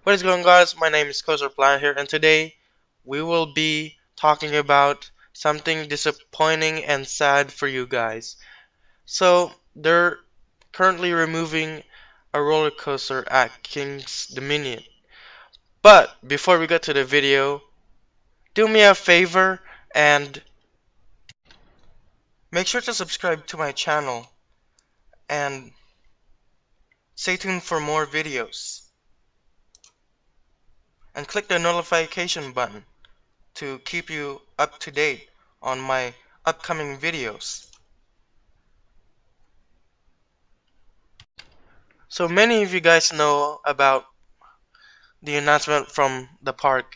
What is going on, guys? My name is Koser Plan here, and today we will be talking about something disappointing and sad for you guys. So, they're currently removing a roller coaster at King's Dominion. But before we get to the video, do me a favor and make sure to subscribe to my channel and stay tuned for more videos. And click the notification button to keep you up to date on my upcoming videos. So many of you guys know about the announcement from the park,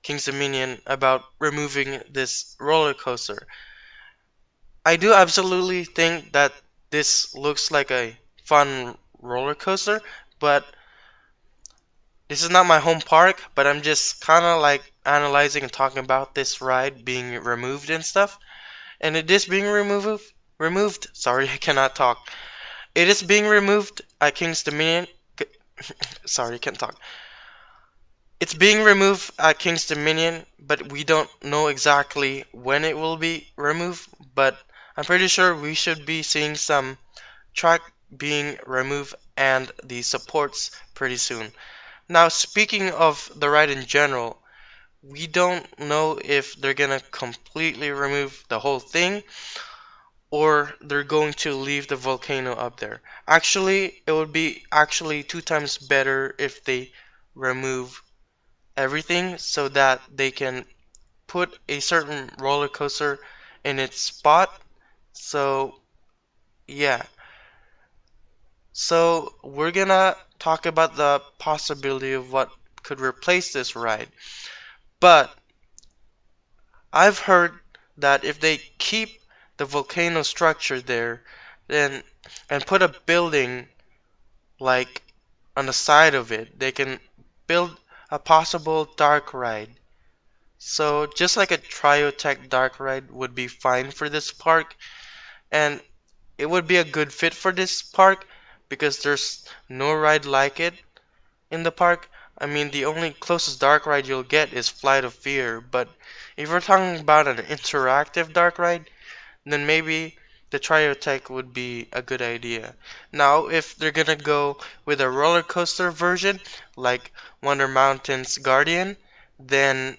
Kings Dominion, about removing this roller coaster. I do absolutely think that this looks like a fun roller coaster, but this is not my home park, but I'm just kind of like analyzing and talking about this ride being removed and stuff. And it is being sorry, I cannot talk. It is being removed at King's Dominion. Sorry, I can't talk. It's being removed at King's Dominion, but we don't know exactly when it will be removed. But I'm pretty sure we should be seeing some track being removed and the supports pretty soon. Now, speaking of the ride in general, we don't know if they're gonna completely remove the whole thing or they're going to leave the volcano up there. Actually, it would be actually 2 times better if they remove everything so that they can put a certain roller coaster in its spot. So, yeah. So, we're gonna talk about the possibility of what could replace this ride. But I've heard that if they keep the volcano structure there, then and put a building like on the side of it, they can build a possible dark ride. So just like a Triotech dark ride would be fine for this park, and it would be a good fit for this park because there's no ride like it in the park. I mean, the only closest dark ride you'll get is Flight of Fear, but if we're talking about an interactive dark ride, then maybe the Triotech would be a good idea. Now, if they're gonna go with a roller coaster version, like Wonder Mountain's Guardian, then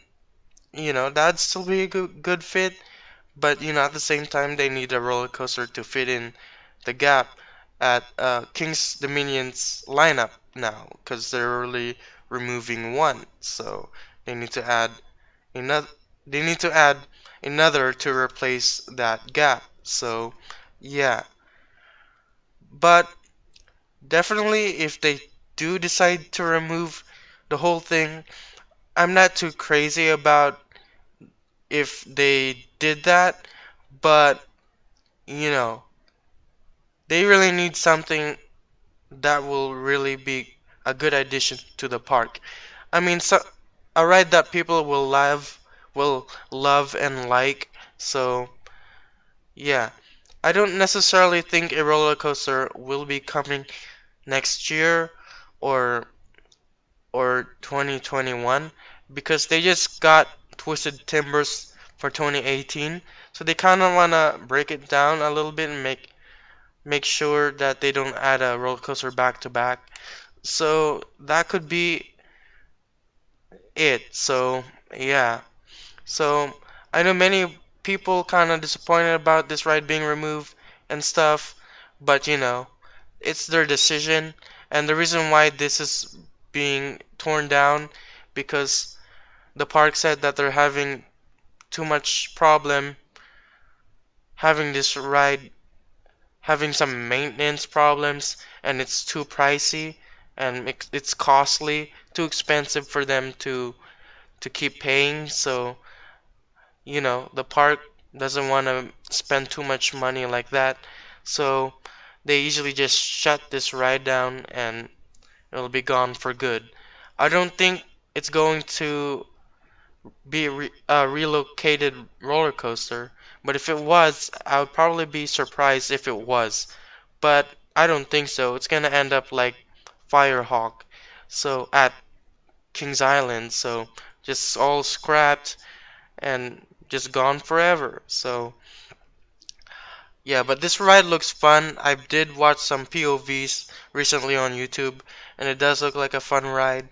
that'd still be a good fit. But at the same time, they need a roller coaster to fit in the gap at King's Dominion's lineup now, because they're really removing one, so they need to add another. They need to add another to replace that gap. So, yeah. But definitely, if they do decide to remove the whole thing, I'm not too crazy about if they did that, but you know, they really need something that will really be a good addition to the park. I mean, a ride that people will love and like. So, yeah. I don't necessarily think a roller coaster will be coming next year or 2021 because they just got Twisted Timbers for 2018. So they kind of want to break it down a little bit and make sure that they don't add a roller coaster back to back. So that could be it. So yeah. So I know many people kind of disappointed about this ride being removed and stuff, but it's their decision, and the reason why this is being torn down because the park said that they're having too much problem having this ride having some maintenance problems, and it's too pricey and it's costly, too expensive for them to keep paying. So the park doesn't want to spend too much money like that. So they usually just shut this ride down and it'll be gone for good. I don't think it's going to be a relocated roller coaster, but if it was, I would probably be surprised if it was. But I don't think so. It's gonna end up like Firehawk. So at Kings Island, so just all scrapped and just gone forever. So yeah, but this ride looks fun. I did watch some POVs recently on YouTube, and it does look like a fun ride.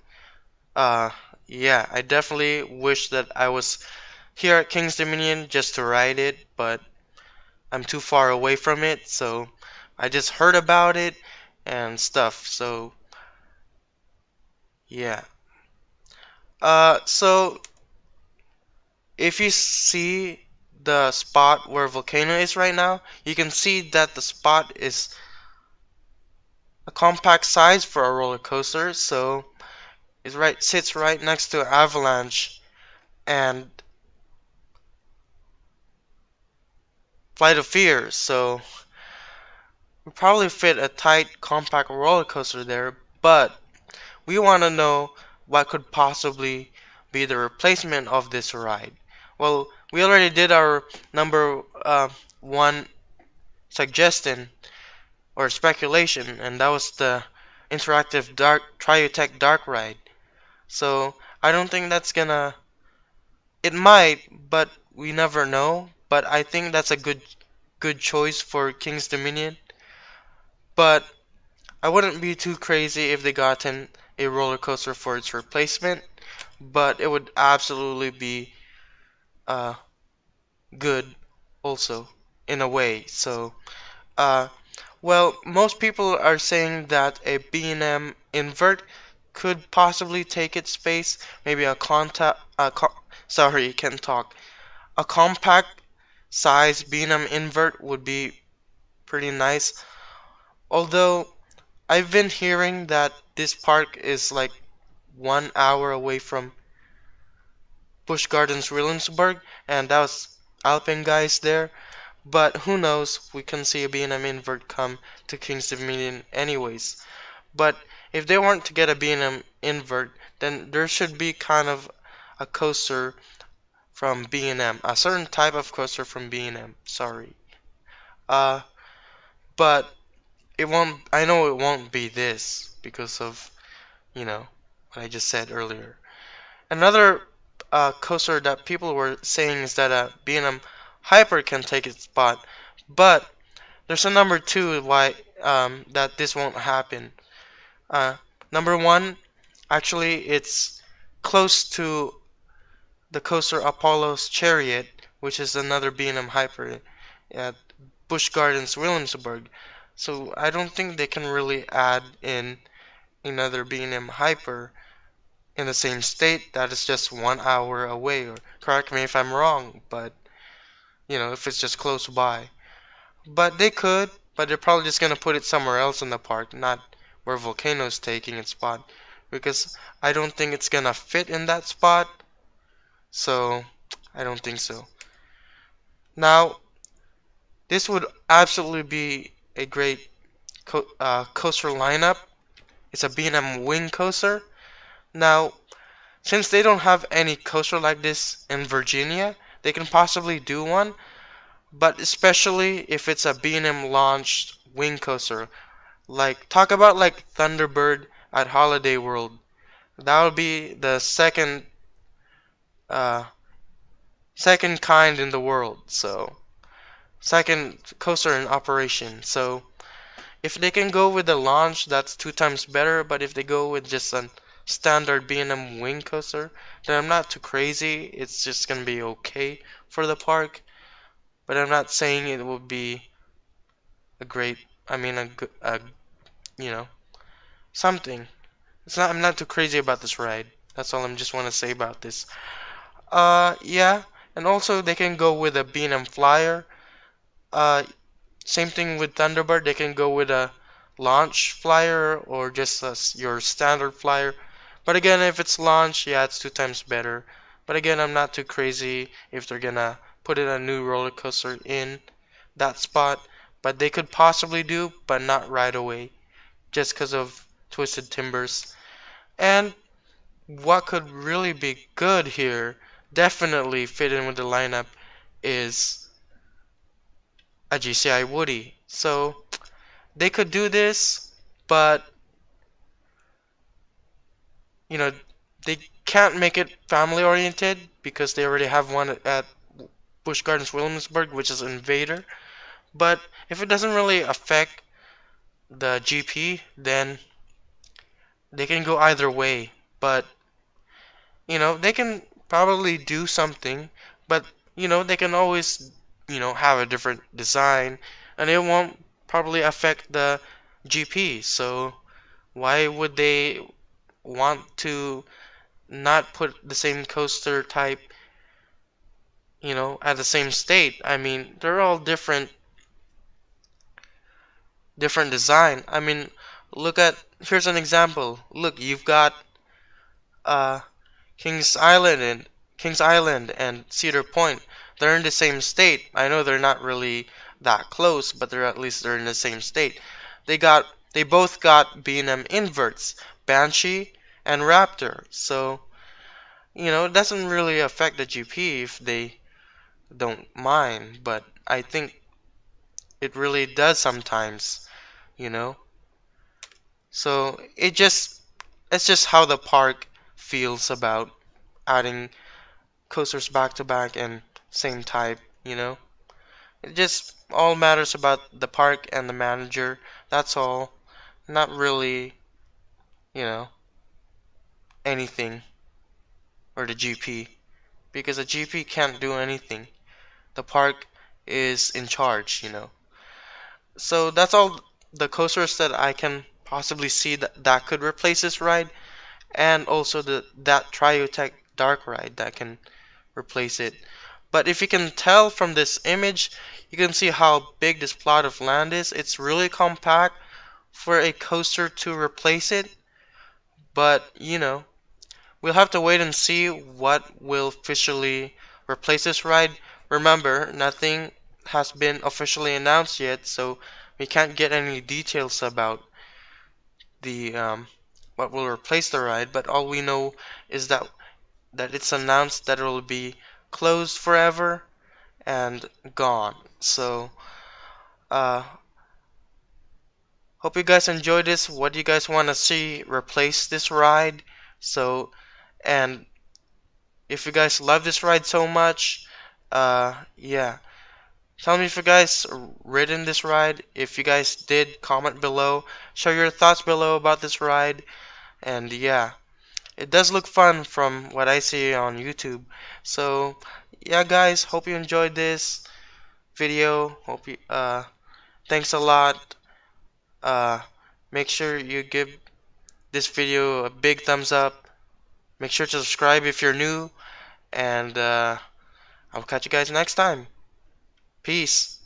Uh, yeah, I definitely wish that I was here at King's Dominion just to ride it, but I'm too far away from it, so I just heard about it and stuff. So yeah. So if you see the spot where Volcano is right now, you can see that the spot is a compact size for a roller coaster. So it sits right next to Avalanche and Flight of Fear. So we probably fit a tight, compact roller coaster there, but we want to know what could possibly be the replacement of this ride. Well, we already did our number one suggestion or speculation, and that was the interactive dark Triotech Dark ride. So I don't think that's gonna. It might, but we never know. But I think that's a good choice for King's Dominion. But I wouldn't be too crazy if they gotten a roller coaster for its replacement. But it would absolutely be uh, good also in a way. So well, most people are saying that a B&M invert could possibly take its space. Maybe sorry, can't talk. A compact size B&M invert would be pretty nice. Although I've been hearing that this park is like 1 hour away from Busch Gardens Williamsburg, and that was Alpine guys there. But who knows? We can see a B&M invert come to King's Dominion anyways. But if they weren't to get a B&M invert, then there should be kind of a coaster from B&M, a certain type of coaster from B&M. Sorry. Uh, but it won't. I know it won't be this because of what I just said earlier. Another coaster that people were saying is that a B&M Hyper can take its spot, but there's a number two why that this won't happen. Uh, Number one, actually, it's close to the coaster Apollo's Chariot, which is another B&M Hyper at Busch Gardens, Williamsburg. So I don't think they can really add in another B&M Hyper in the same state that is just 1 hour away. Or correct me if I'm wrong, but if it's just close by. But they could, but they're probably just gonna put it somewhere else in the park, not where Volcano's taking its spot, because I don't think it's gonna fit in that spot. So I don't think so. Now, this would absolutely be a great coaster lineup. It's a B&M wing coaster. Now, since they don't have any coaster like this in Virginia, they can possibly do one, but especially if it's a B&M launched wing coaster. Like, talk about like Thunderbird at Holiday World. That would be the uh, second kind in the world. So, second coaster in operation. So, if they can go with the launch, that's 2 times better. But if they go with just a standard B&M wing coaster, then I'm not too crazy. It's just gonna be okay for the park. But I'm not saying it will be a great. I mean, you know, something. It's not. I'm not too crazy about this ride. That's all I just want to say about this. Yeah, and also they can go with a B&M Flyer. Uh, Same thing with Thunderbird. They can go with a launch flyer or just your standard flyer. But again, if it's launch, yeah, it's 2 times better. But again, I'm not too crazy if they're gonna put in a new roller coaster in that spot. But they could possibly do, but not right away, just because of Twisted Timbers. And what could really be good here, definitely fit in with the lineup, is a GCI Woody. So they could do this, but you know, they can't make it family oriented because they already have one at Busch Gardens Williamsburg, which is Invader. But if it doesn't really affect the GP, then they can go either way. But they can probably do something, but they can always have a different design, and it won't probably affect the GP. So why would they want to not put the same coaster type, at the same state? I mean, they're all different design. I mean, here's an example. Look, you've got uh Kings Island and Cedar Point. They're in the same state. I know they're not really that close, but they're in the same state. They both got B&M inverts, Banshee and Raptor. So, it doesn't really affect the GP if they don't mind, but I think it really does sometimes, you know. So, it's just how the park feels about adding coasters back to back and same type. It just all matters about the park and the manager. That's all. Not really, you know, anything or the GP because the GP can't do anything. The park is in charge. So that's all the coasters that I can possibly see that could replace this ride, and also that Triotech Dark ride that can replace it. But if you can tell from this image, you can see how big this plot of land is. It's really compact for a coaster to replace it. But, we'll have to wait and see what will officially replace this ride. Remember, nothing has been officially announced yet, so we can't get any details about the what will replace the ride. But all we know is that it's announced that it will be closed forever and gone. So, uh, hope you guys enjoyed this. What do you guys want to see replace this ride? So, and if you guys love this ride so much, yeah. Tell me if you guys ridden this ride. If you guys did, comment below. Share your thoughts below about this ride. And yeah, it does look fun from what I see on YouTube. So, yeah, guys, hope you enjoyed this video. Thanks a lot. Uh, Make sure you give this video a big thumbs up. Make sure to subscribe if you're new. And I'll catch you guys next time. Peace.